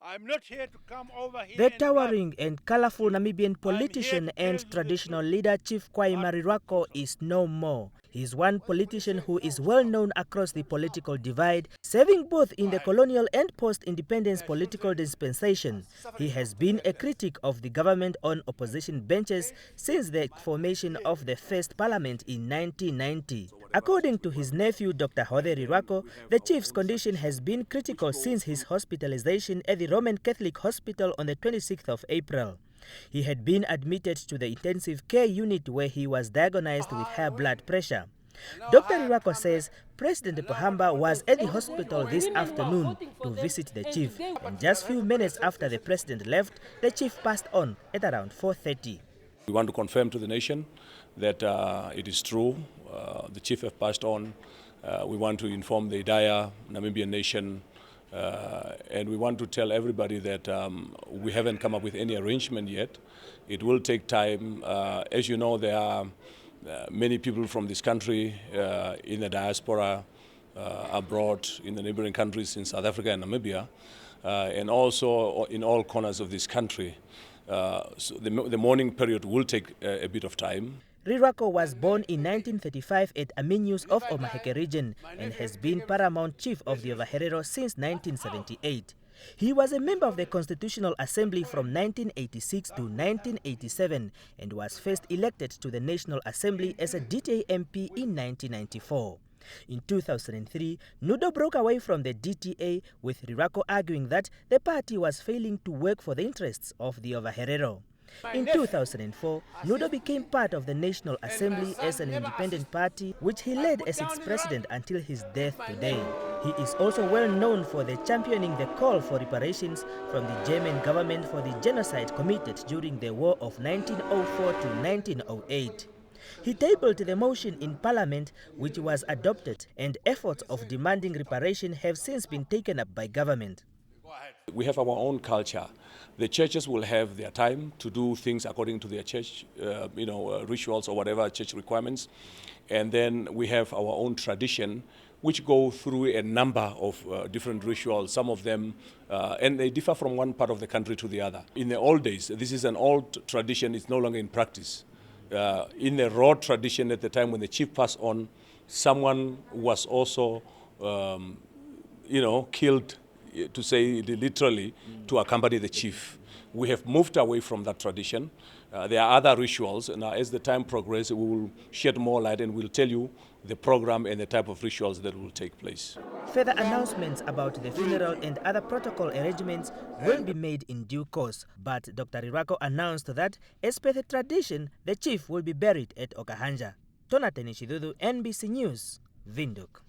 I'm not here to come over here. The towering and colorful Namibian politician and traditional leader Chief Riruako is no more. He is one politician who is well known across the political divide, serving both in the colonial and post-independence political dispensation. He has been a critic of the government on opposition benches since the formation of the first parliament in 1990. According to his nephew, Dr. Riruako, the chief's condition has been critical since his hospitalization at the Roman Catholic Hospital on the 26th of April. He had been admitted to the intensive care unit where he was diagnosed with high blood pressure. Dr. Riruako says President Pohamba was at the hospital this afternoon to visit the chief, and just few minutes after the president left, the chief passed on at around 4:30. We want to confirm to the nation that it is true. The chief has passed on. We want to inform the entire Namibian nation, and we want to tell everybody that we haven't come up with any arrangement yet. It will take time. As you know, there are many people from this country in the diaspora, abroad, in the neighboring countries in South Africa and Namibia, and also in all corners of this country. So the mourning period will take a bit of time. Riruako was born in 1935 at Aminyus of Omaheke region and has been paramount chief of the Ovaherero since 1978. He was a member of the Constitutional Assembly from 1986 to 1987 and was first elected to the National Assembly as a DTA MP in 1994. In 2003, Nudo broke away from the DTA, with Riruako arguing that the party was failing to work for the interests of the Ovaherero. In 2004, Nudo became part of the National Assembly as an independent party, which he led as its president until his death today. He is also well known for championing the call for reparations from the German government for the genocide committed during the War of 1904 to 1908. He tabled the motion in Parliament, which was adopted, and efforts of demanding reparation have since been taken up by government. We have our own culture. The churches will have their time to do things according to their church, rituals or whatever church requirements. And then we have our own tradition, which go through a number of different rituals, some of them, and they differ from one part of the country to the other. In the old days, this is an old tradition, it's no longer in practice. In the raw tradition at the time when the chief passed on, someone was also, killed, to say literally, to accompany the chief. We have moved away from that tradition. There are other rituals, and as the time progresses, we will shed more light and we'll tell you the program and the type of rituals that will take place. Further announcements about the funeral and other protocol arrangements will be made in due course, but Dr. Riruako announced that, as per the tradition, the chief will be buried at Okahanja. Tonateni Shidudu, NBC News, Windhoek.